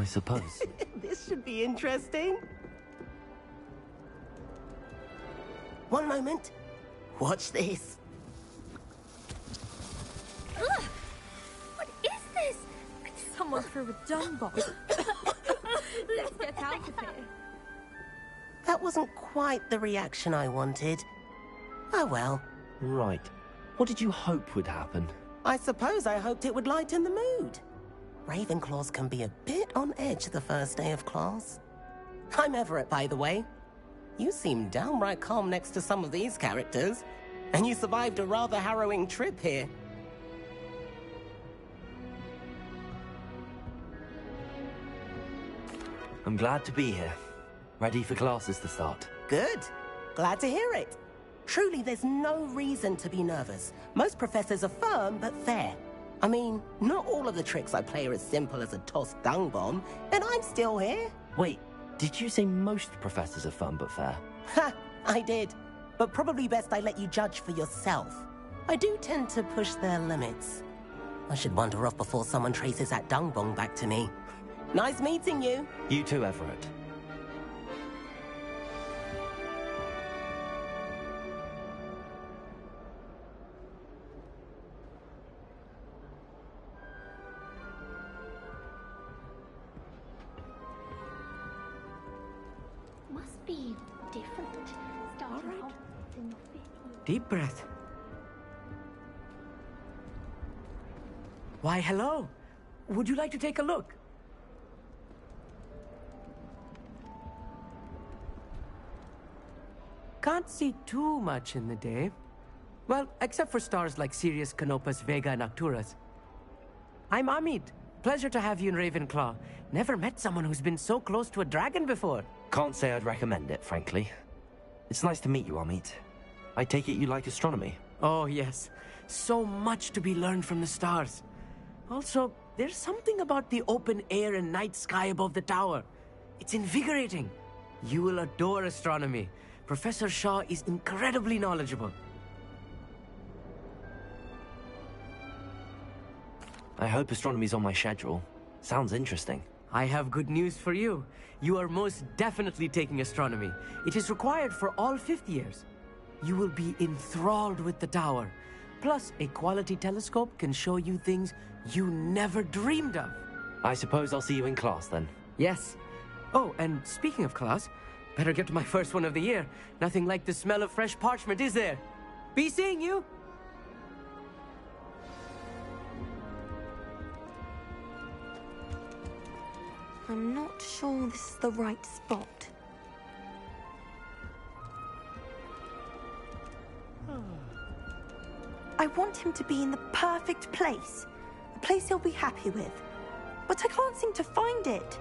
suppose. This should be interesting. One moment. Watch this. Ugh! What is this? Someone threw a dung bomb. Let's get out of here. That wasn't quite the reaction I wanted. Oh well. Right. What did you hope would happen? I suppose I hoped it would lighten the mood. Ravenclaws can be a bit on edge the first day of class. I'm Everett, by the way. You seem downright calm next to some of these characters, and you survived a rather harrowing trip here. I'm glad to be here. Ready for classes to start. Good. Glad to hear it. Truly, there's no reason to be nervous. Most professors are firm but fair. I mean, not all of the tricks I play are as simple as a tossed dung bomb, and I'm still here. Wait, did you say most professors are fun but fair? Ha! I did. But probably best I let you judge for yourself. I do tend to push their limits. I should wander off before someone traces that dung bomb back to me. Nice meeting you. You too, Everett. Must be different. Starting All right. Hogwarts in your 5th year. Deep breath. Why, hello. Would you like to take a look? Can't see too much in the day. Well, except for stars like Sirius, Canopus, Vega, and Arcturus. I'm Amit. Pleasure to have you in Ravenclaw. Never met someone who's been so close to a dragon before. Can't say I'd recommend it, frankly. It's nice to meet you, Amit. I take it you like astronomy. Oh, yes. So much to be learned from the stars. Also, there's something about the open air and night sky above the tower. It's invigorating. You will adore astronomy. Professor Shaw is incredibly knowledgeable. I hope astronomy's on my schedule. Sounds interesting. I have good news for you. You are most definitely taking astronomy. It is required for all 5th years. You will be enthralled with the tower. Plus, a quality telescope can show you things you never dreamed of. I suppose I'll see you in class then. Yes. Oh, and speaking of class, better get to my first one of the year. Nothing like the smell of fresh parchment, is there? Be seeing you! I'm not sure this is the right spot. I want him to be in the perfect place. A place he'll be happy with. But I can't seem to find it.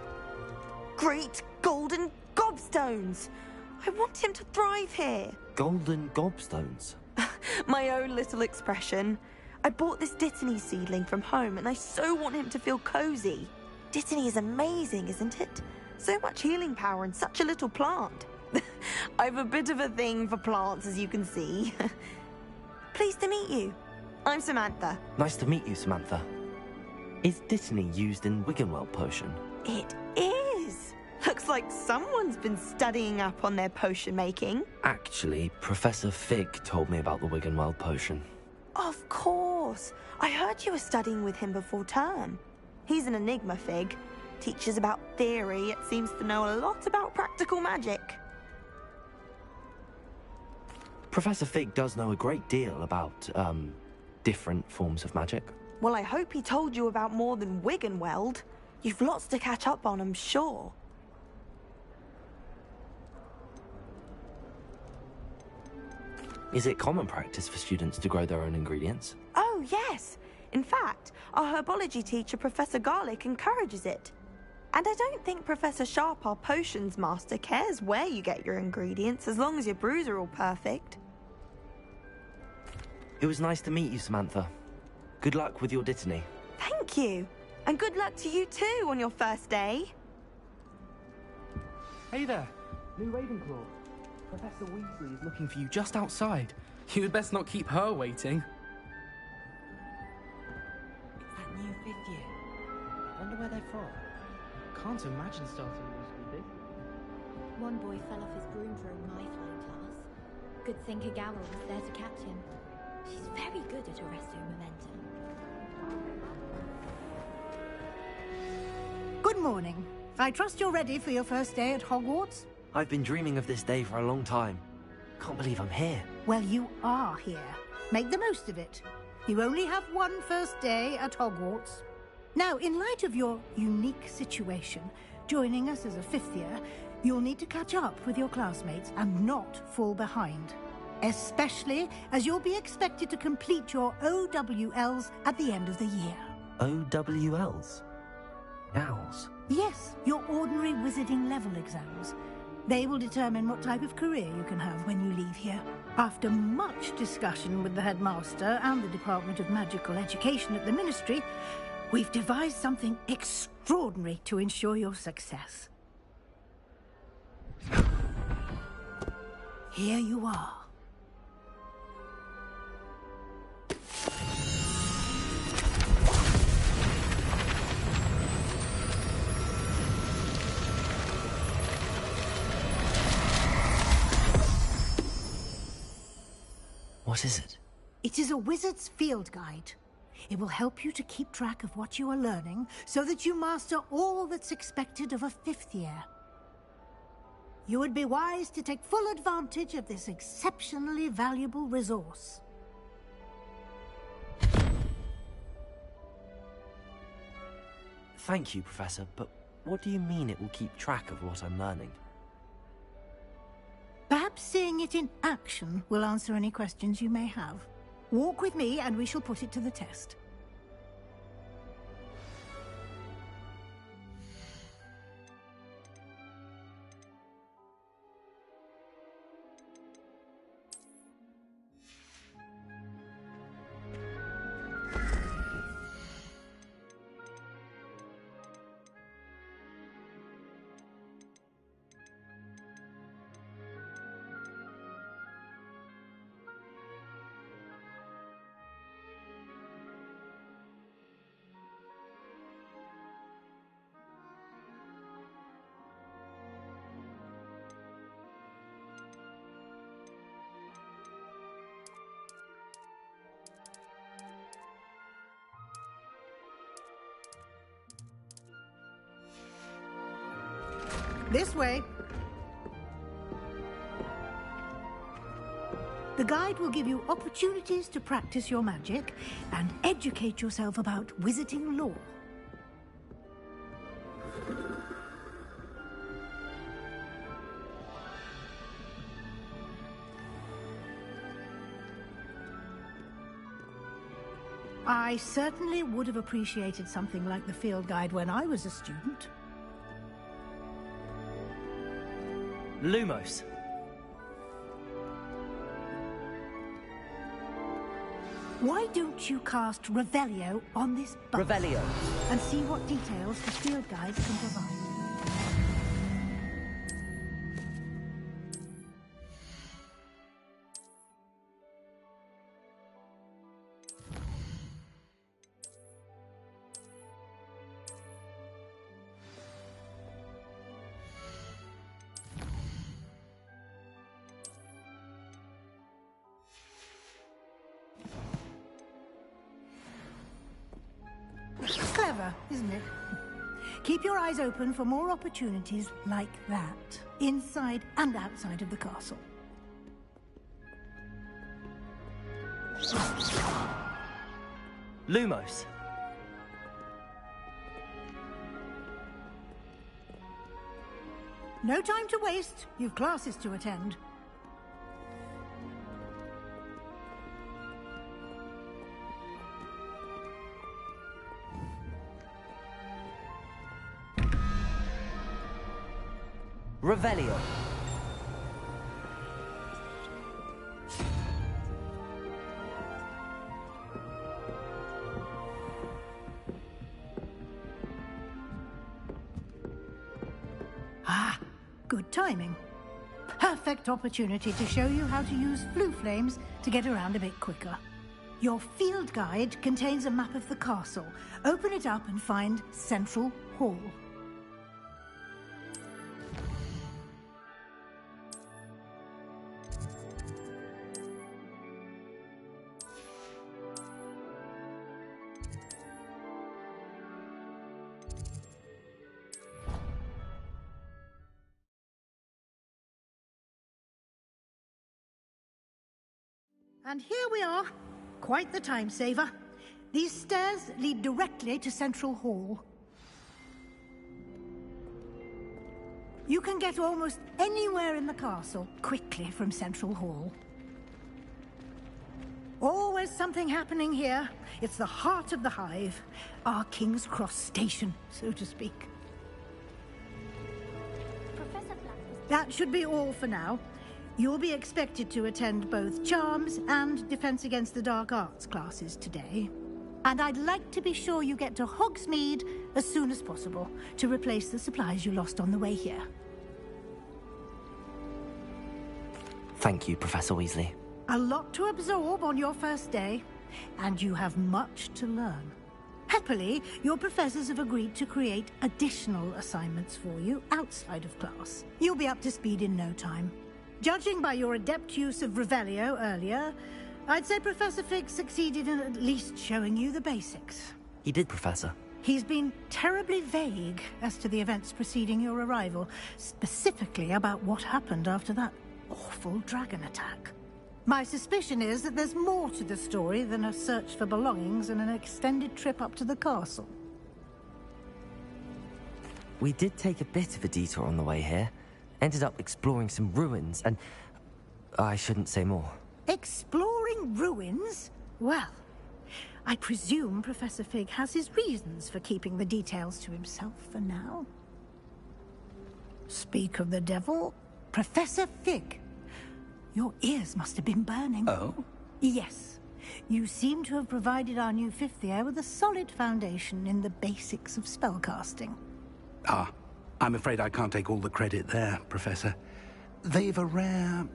Great golden gobstones! I want him to thrive here. Golden gobstones. My own little expression. I bought this Dittany seedling from home and I so want him to feel cozy. Dittany is amazing, isn't it? So much healing power in such a little plant. I've a bit of a thing for plants, as you can see. Pleased to meet you. I'm Samantha. Nice to meet you, Samantha. Is Dittany used in Wiggenweld potion? It is. Looks like someone's been studying up on their potion making. Actually, Professor Fig told me about the Wiggenweld potion. Of course. I heard you were studying with him before term. He's an enigma, Fig. Teaches about theory, yet seems to know a lot about practical magic. Professor Fig does know a great deal about, different forms of magic. Well, I hope he told you about more than Wiggenweld. You've lots to catch up on, I'm sure. Is it common practice for students to grow their own ingredients? Oh, yes. In fact, our herbology teacher, Professor Garlick, encourages it. And I don't think Professor Sharp, our potions master, cares where you get your ingredients, as long as your brews are all perfect. It was nice to meet you, Samantha. Good luck with your Dittany. Thank you. And good luck to you too on your first day. Hey there, new Ravenclaw. Professor Weasley is looking for you just outside. You'd best not keep her waiting. It's that new 5th year. I wonder where they're from. can't imagine starting a musical this. One boy fell off his broom during my flying class. Good thing Kagawa was there to catch him. She's very good at arresting momentum. Good morning. I trust you're ready for your first day at Hogwarts? I've been dreaming of this day for a long time. Can't believe I'm here. Well, you are here. Make the most of it. You only have one first day at Hogwarts. Now, in light of your unique situation, joining us as a fifth year, you'll need to catch up with your classmates and not fall behind. Especially as you'll be expected to complete your OWLs at the end of the year. OWLs? Owls? Yes, your ordinary wizarding level exams. They will determine what type of career you can have when you leave here. After much discussion with the headmaster and the Department of Magical Education at the Ministry, we've devised something extraordinary to ensure your success. Here you are. What is it? It is a wizard's field guide. It will help you to keep track of what you are learning so that you master all that's expected of a fifth year. You would be wise to take full advantage of this exceptionally valuable resource. Thank you, Professor, but what do you mean it will keep track of what I'm learning? Perhaps seeing it in action will answer any questions you may have. Walk with me and we shall put it to the test. This way. The guide will give you opportunities to practice your magic and educate yourself about wizarding lore. I certainly would have appreciated something like the field guide when I was a student. Lumos. Why don't you cast Revelio on this button? Revelio. And see what details the field guides can provide. Clever, isn't it? Keep your eyes open for more opportunities like that, inside and outside of the castle. Lumos. No time to waste. You've classes to attend. Revelio. Ah, good timing. Perfect opportunity to show you how to use flue flames to get around a bit quicker. Your field guide contains a map of the castle. Open it up and find Central Hall. And here we are. Quite the time saver. These stairs lead directly to Central Hall. You can get almost anywhere in the castle quickly from Central Hall. Always something happening here. It's the heart of the Hive. Our King's Cross station, so to speak. Professor Black. That should be all for now. You'll be expected to attend both Charms and Defense Against the Dark Arts classes today. And I'd like to be sure you get to Hogsmeade as soon as possible to replace the supplies you lost on the way here. Thank you, Professor Weasley. A lot to absorb on your first day, and you have much to learn. Happily, your professors have agreed to create additional assignments for you outside of class. You'll be up to speed in no time. Judging by your adept use of Revelio earlier, I'd say Professor Fig succeeded in at least showing you the basics. He did, Professor. He's been terribly vague as to the events preceding your arrival, specifically about what happened after that awful dragon attack. My suspicion is that there's more to the story than a search for belongings and an extended trip up to the castle. We did take a bit of a detour on the way here. Ended up exploring some ruins and... I shouldn't say more. Exploring ruins? Well, I presume Professor Fig has his reasons for keeping the details to himself for now. Speak of the devil, Professor Fig. Your ears must have been burning. Oh? Yes. You seem to have provided our new fifth year with a solid foundation in the basics of spellcasting. Ah, I'm afraid I can't take all the credit there, Professor. They've a rare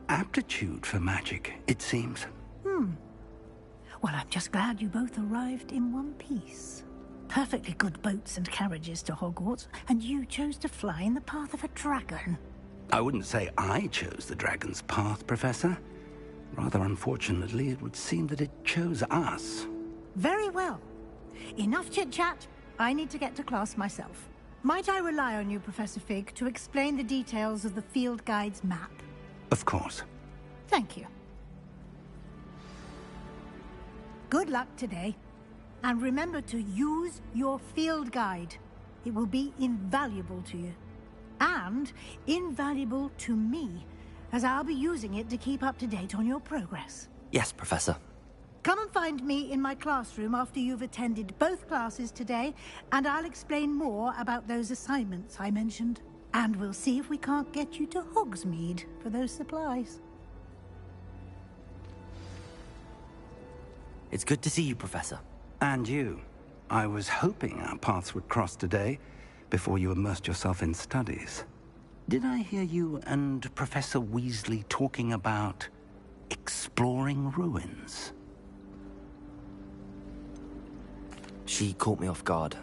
aptitude for magic, it seems. Well, I'm just glad you both arrived in one piece. Perfectly good boats and carriages to Hogwarts, and you chose to fly in the path of a dragon. I wouldn't say I chose the dragon's path, Professor. Rather unfortunately, it would seem that it chose us. Very well. Enough chit-chat. I need to get to class myself. Might I rely on you, Professor Fig, to explain the details of the field guide's map? Of course. Thank you. Good luck today. And remember to use your field guide. It will be invaluable to you. And invaluable to me, as I'll be using it to keep up to date on your progress. Yes, Professor. Come and find me in my classroom after you've attended both classes today, and I'll explain more about those assignments I mentioned. And we'll see if we can't get you to Hogsmeade for those supplies. It's good to see you, Professor. And you. I was hoping our paths would cross today, before you immersed yourself in studies. Did I hear you and Professor Weasley talking about exploring ruins? She caught me off guard.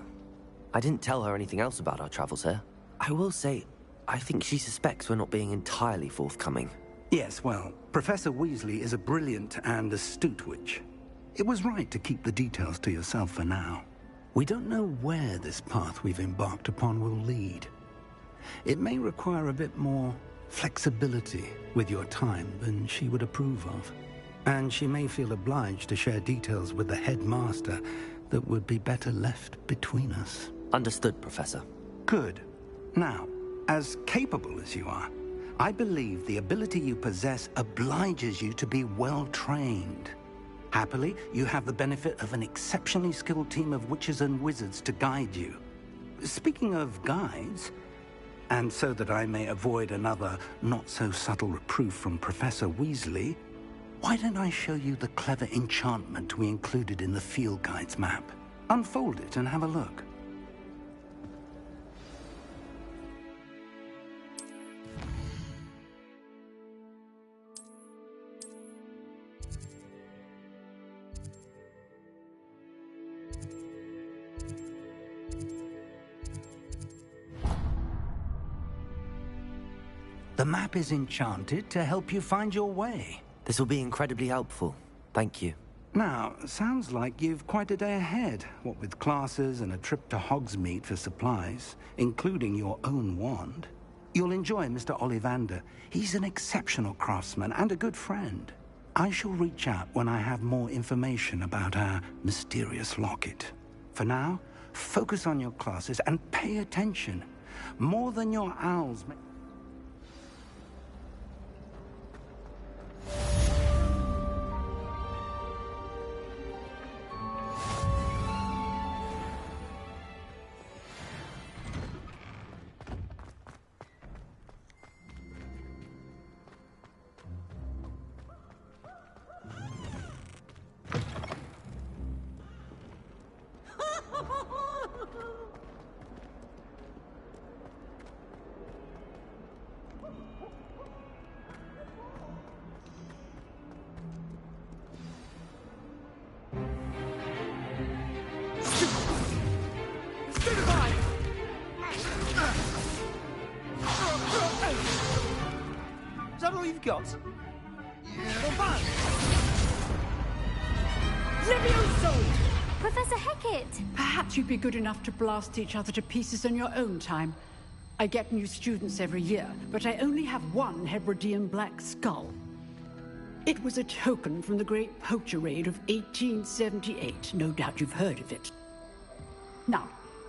I didn't tell her anything else about our travels here. I will say, I think she suspects we're not being entirely forthcoming. Yes, well, Professor Weasley is a brilliant and astute witch. It was right to keep the details to yourself for now. We don't know where this path we've embarked upon will lead. It may require a bit more flexibility with your time than she would approve of. And she may feel obliged to share details with the headmaster that would be better left between us. Understood, Professor. Good. Now, as capable as you are, I believe the ability you possess obliges you to be well-trained. Happily, you have the benefit of an exceptionally skilled team of witches and wizards to guide you. Speaking of guides, and so that I may avoid another not-so-subtle reproof from Professor Weasley, why don't I show you the clever enchantment we included in the field guide's map? Unfold it and have a look. The map is enchanted to help you find your way. This will be incredibly helpful. Thank you. Now, sounds like you've quite a day ahead, what with classes and a trip to Hogsmeade for supplies, including your own wand. You'll enjoy Mr. Ollivander. He's an exceptional craftsman and a good friend. I shall reach out when I have more information about our mysterious locket. For now, focus on your classes and pay attention. More than your owls may... Is that all you've got? Levioso! Professor Hecat! Perhaps you'd be good enough to blast each other to pieces in your own time. I get new students every year, but I only have one Hebridean black skull. It was a token from the Great Poacher Raid of 1878. No doubt you've heard of it. Now,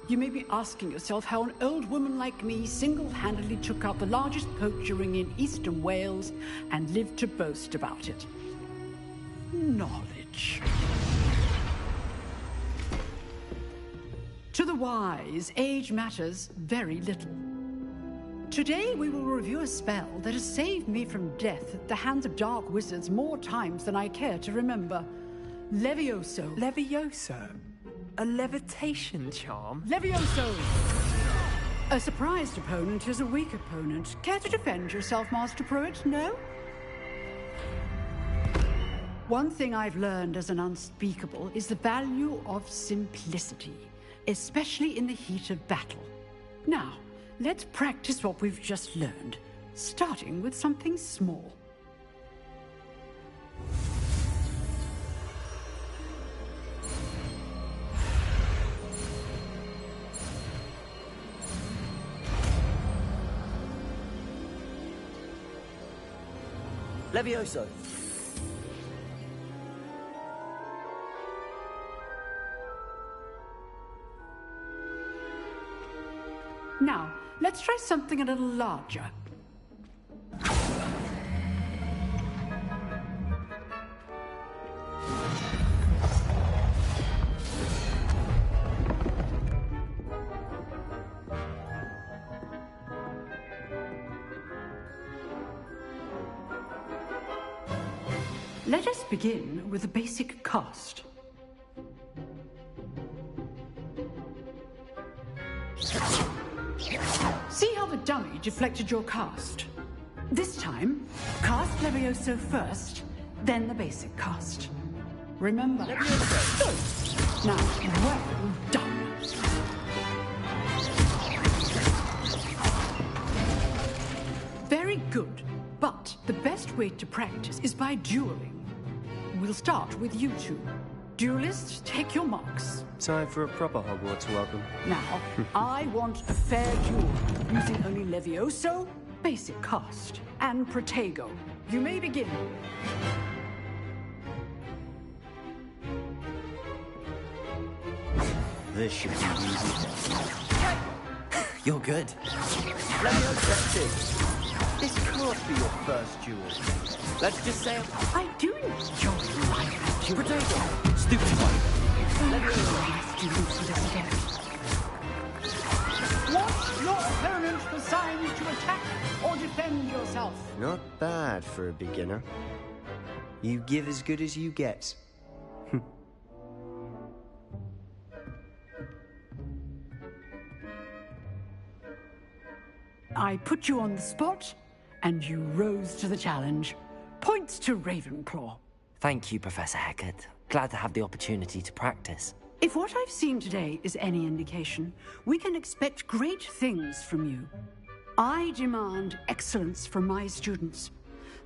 you may be asking yourself how an old woman like me single-handedly took out the largest poacher ring in eastern Wales and lived to boast about it. Knowledge. To the wise, age matters very little. Today we will review a spell that has saved me from death at the hands of dark wizards more times than I care to remember. Levioso. Levioso? A levitation charm? Levioso! A surprised opponent is a weak opponent. Care to defend yourself, Master Pruitt? No? One thing I've learned as an unspeakable is the value of simplicity, especially in the heat of battle. Now, let's practice what we've just learned, starting with something small. Levioso! Now, let's try something a little larger. Let us begin with a basic cast. See how the dummy deflected your cast? This time, cast Levioso first, then the basic cast. Remember? Levioso! Now, well done. Very good, but the best way to practice is by dueling. We'll start with you two. Duelists, take your marks. Time for a proper Hogwarts welcome. Now, I want a fair duel, using only Levioso, basic cast, and Protego. You may begin. This should be easy. You're good. Levioso! This can't be your first duel. Let's just say I do enjoy life duels. Protego! Stupid one! Watch your opponent for signs to attack or defend yourself. Not bad for a beginner. You give as good as you get. I put you on the spot, and you rose to the challenge. Points to Ravenclaw. Thank you, Professor Hecat. Glad to have the opportunity to practice. If what I've seen today is any indication, we can expect great things from you. I demand excellence from my students.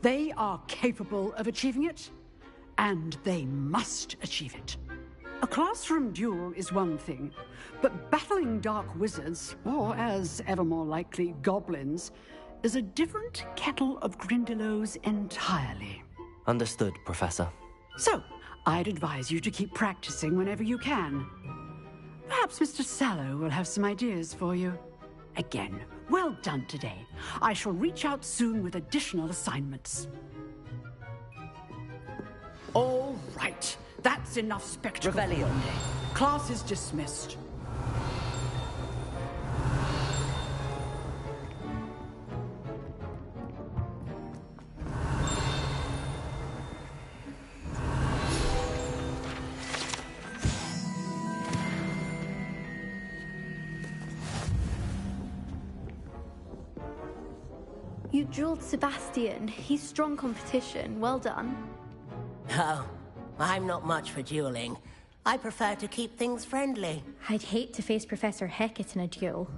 They are capable of achieving it, and they must achieve it. A classroom duel is one thing, but battling dark wizards, or as ever more likely, goblins, is a different kettle of Grindylows entirely. Understood, Professor. So, I'd advise you to keep practicing whenever you can. Perhaps Mr. Sallow will have some ideas for you. Again, well done today. I shall reach out soon with additional assignments. All right. That's enough spectacle. Revelio. Class is dismissed. You dueled Sebastian. He's strong competition. Well done. Oh, I'm not much for dueling. I prefer to keep things friendly. I'd hate to face Professor Hecat in a duel.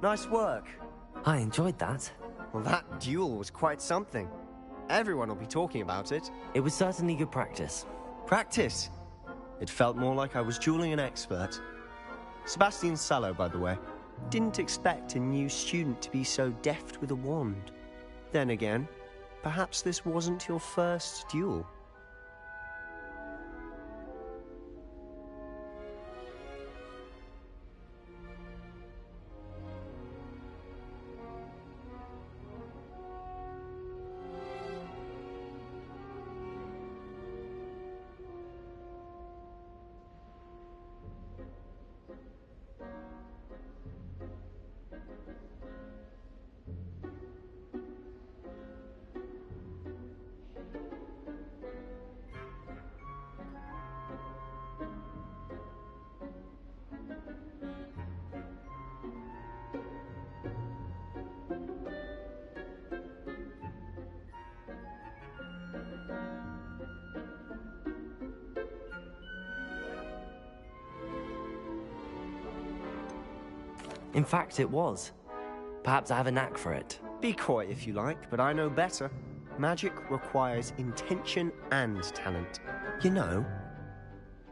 Nice work. I enjoyed that. Well, that duel was quite something. Everyone will be talking about it. It was certainly good practice. Practice? It felt more like I was dueling an expert. Sebastian Sallow, by the way. Didn't expect a new student to be so deft with a wand. Then again, perhaps this wasn't your first duel. In fact, it was. Perhaps I have a knack for it. Be coy if you like, but I know better. Magic requires intention and talent. You know,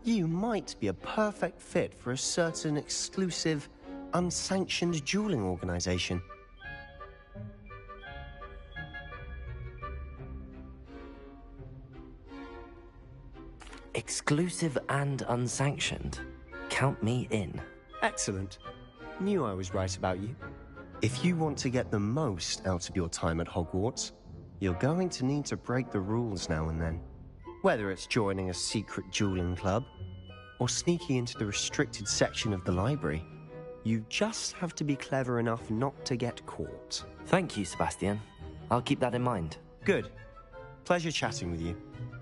you might be a perfect fit for a certain exclusive, unsanctioned dueling organization. Exclusive and unsanctioned. Count me in. Excellent. Knew I was right about you. If you want to get the most out of your time at Hogwarts, you're going to need to break the rules now and then. Whether it's joining a secret dueling club, or sneaking into the restricted section of the library, you just have to be clever enough not to get caught. Thank you, Sebastian. I'll keep that in mind. Good. Pleasure chatting with you.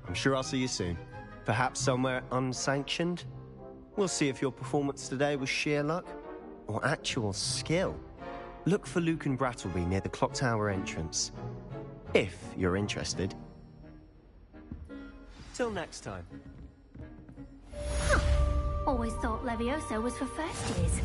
I'm sure I'll see you soon. Perhaps somewhere unsanctioned? We'll see if your performance today was sheer luck or actual skill. Look for Luke and Brattleby near the clock tower entrance, if you're interested. Till next time. Huh. Always thought Levioso was for first years.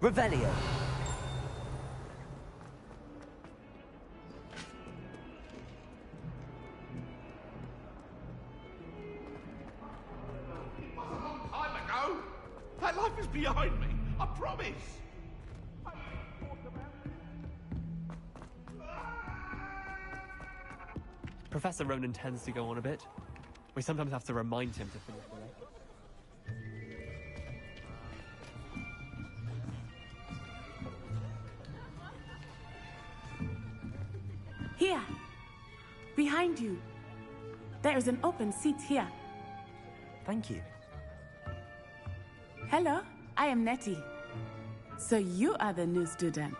Revelio. That life is behind me, I promise. Professor Ronan tends to go on a bit. We sometimes have to remind him to finish the lesson. Here, behind you. There is an open seat here. Thank you. Hello, I am Nettie. So you are the new student.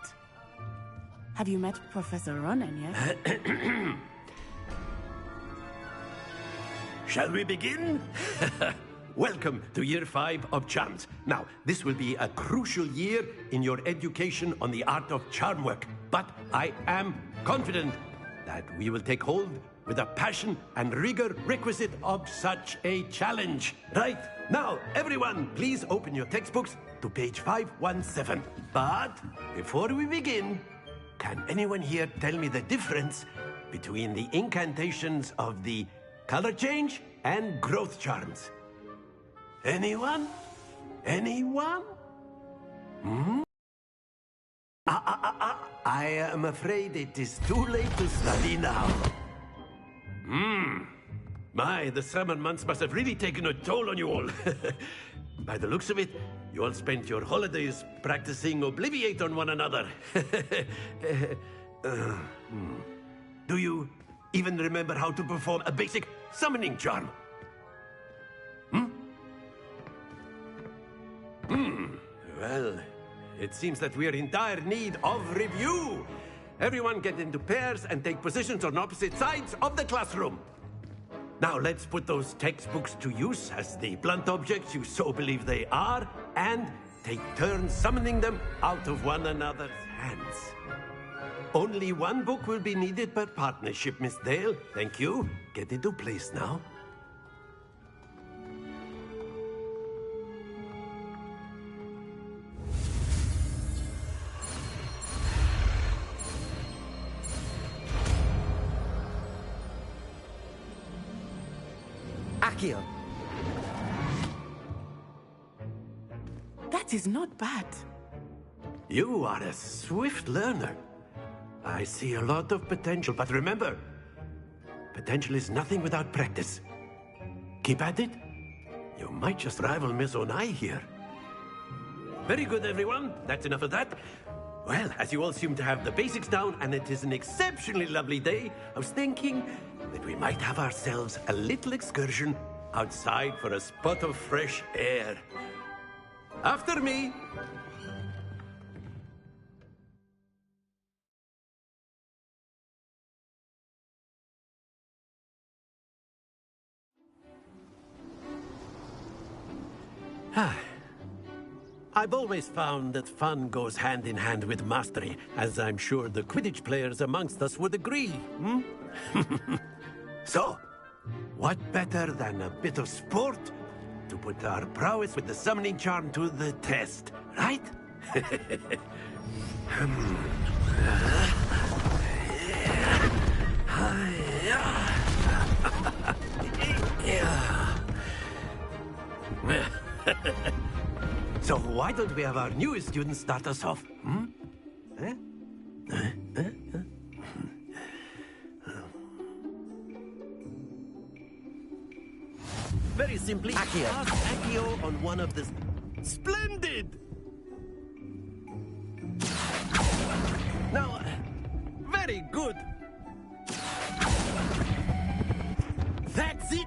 Have you met Professor Ronan yet? Shall we begin? Welcome to Year 5 of Charms. Now, this will be a crucial year in your education on the art of charm work, but I am confident that we will take hold with the passion and rigor requisite of such a challenge. Right, now, everyone, please open your textbooks to page 517. But before we begin, can anyone here tell me the difference between the incantations of the color change and growth charms? Anyone? Anyone? Hmm? I am afraid it is too late to study now. My, the summer months must have really taken a toll on you all. By the looks of it, you all spent your holidays practicing Obliviate on one another. Do you even remember how to perform a basic summoning charm? Well, it seems that we are in dire need of review. Everyone get into pairs and take positions on opposite sides of the classroom. Now let's put those textbooks to use as the blunt objects you so believe they are, and take turns summoning them out of one another's hands. Only one book will be needed per partnership, Miss Dale. Thank you. Get into place now. Accio. That is not bad. You are a swift learner. I see a lot of potential, but remember, potential is nothing without practice. Keep at it. You might just rival Miss Onai here. Very good, everyone. That's enough of that. Well, as you all seem to have the basics down, and it is an exceptionally lovely day, I was thinking that we might have ourselves a little excursion outside for a spot of fresh air. After me. I've always found that fun goes hand in hand with mastery, as I'm sure the Quidditch players amongst us would agree. So, what better than a bit of sport to put our prowess with the summoning charm to the test, right? So why don't we have our newest student start us off? Very simply, Accio. cast Accio on one of the... Splendid! Now, very good. That's it!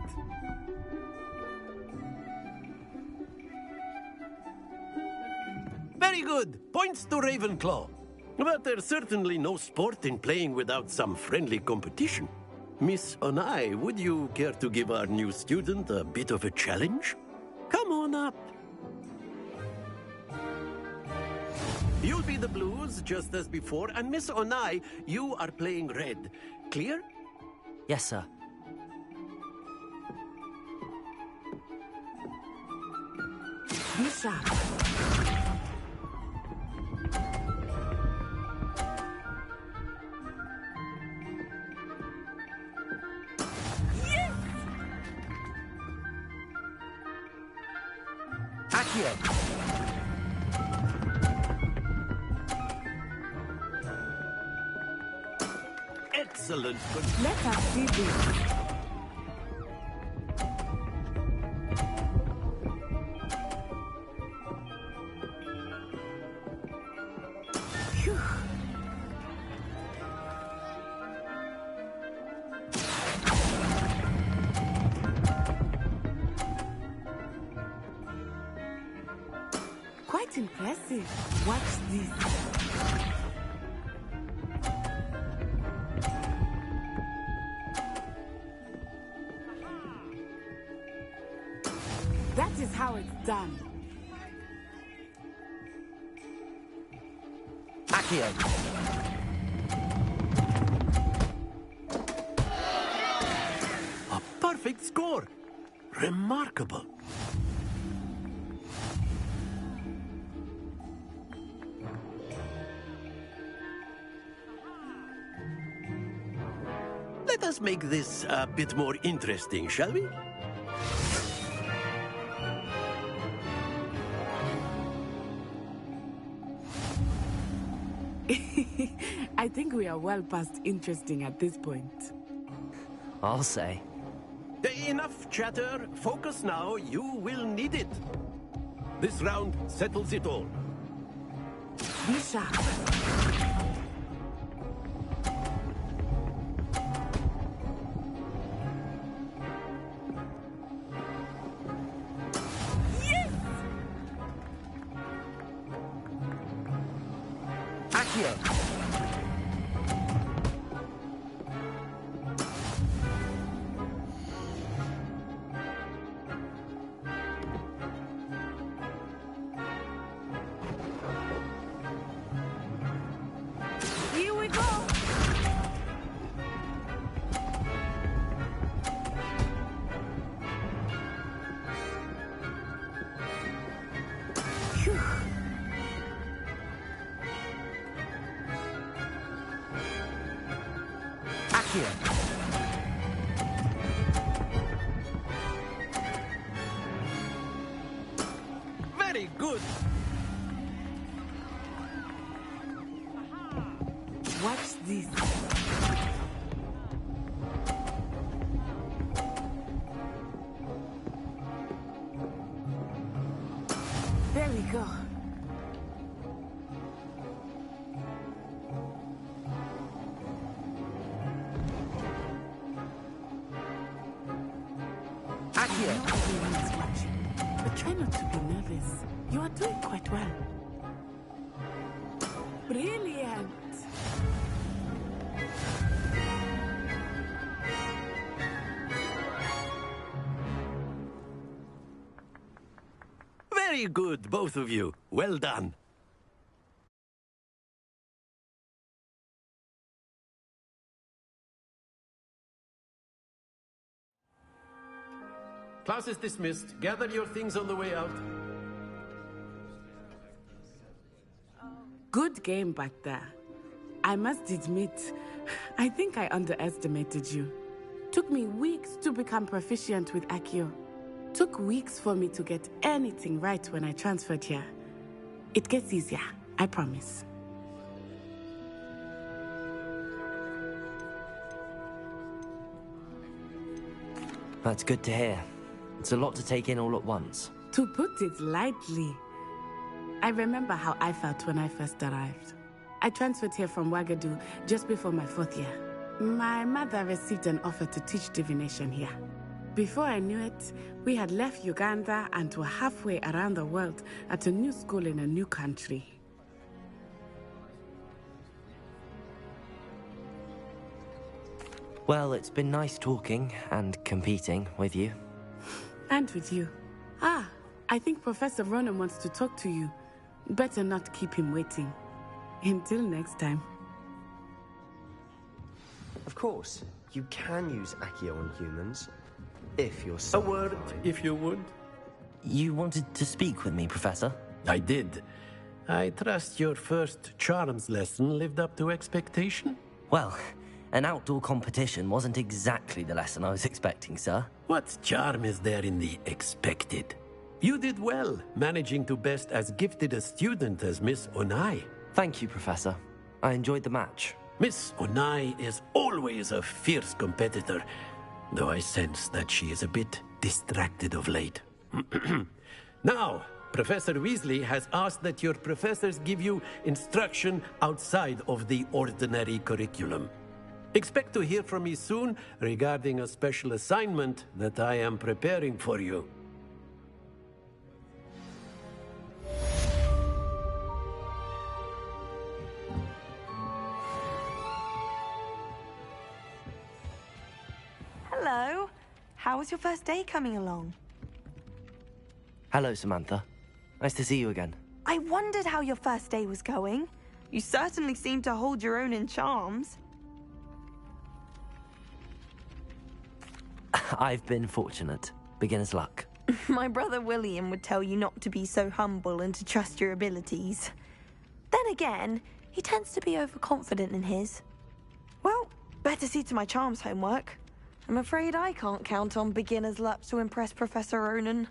Very good. Points to Ravenclaw. But there's certainly no sport in playing without some friendly competition. Miss Onai, would you care to give our new student a bit of a challenge? Come on up. You'll be the blues, just as before, and Miss Onai, you are playing red. Clear? Yes, sir. Be sharp. Accio. Excellent. Let us see this. Phew. Quite impressive. Watch this. That is how it's done. Accio. A perfect score. Remarkable. Let us make this a bit more interesting, shall we? I think we are well past interesting at this point. I'll say. Enough chatter. Focus now. You will need it. This round settles it all. Be sharp. Here we go! Very good. Watch this. There we go. I know everyone is watching, but try not to be nervous. You are doing quite well. Brilliant. Very good, both of you. Well done. Class is dismissed. Gather your things on the way out. Good game back there. I must admit, I think I underestimated you. Took me weeks to become proficient with Accio. Took weeks for me to get anything right when I transferred here. It gets easier, I promise. That's good to hear. It's a lot to take in all at once. To put it lightly, I remember how I felt when I first arrived. I transferred here from Wagadu just before my 4th year. My mother received an offer to teach divination here. Before I knew it, we had left Uganda and were halfway around the world at a new school in a new country. Well, it's been nice talking and competing with you. And with you. Ah, I think Professor Ronan wants to talk to you. Better not keep him waiting. Until next time. Of course, you can use Accio on humans, if you're so A word, if you would. You wanted to speak with me, Professor? I did. I trust your first charms lesson lived up to expectation? Well, an outdoor competition wasn't exactly the lesson I was expecting, sir. What charm is there in the expected? You did well, managing to best as gifted a student as Miss Onai. Thank you, Professor. I enjoyed the match. Miss Onai is always a fierce competitor, though I sense that she is a bit distracted of late. Now, Professor Weasley has asked that your professors give you instruction outside of the ordinary curriculum. Expect to hear from me soon regarding a special assignment that I am preparing for you. Hello. How was your first day coming along? Hello, Samantha. Nice to see you again. I wondered how your first day was going. You certainly seem to hold your own in charms. I've been fortunate. Beginner's luck. My brother William would tell you not to be so humble and to trust your abilities. Then again, he tends to be overconfident in his. Well, better see to my charms homework. I'm afraid I can't count on beginner's luck to impress Professor Ronan.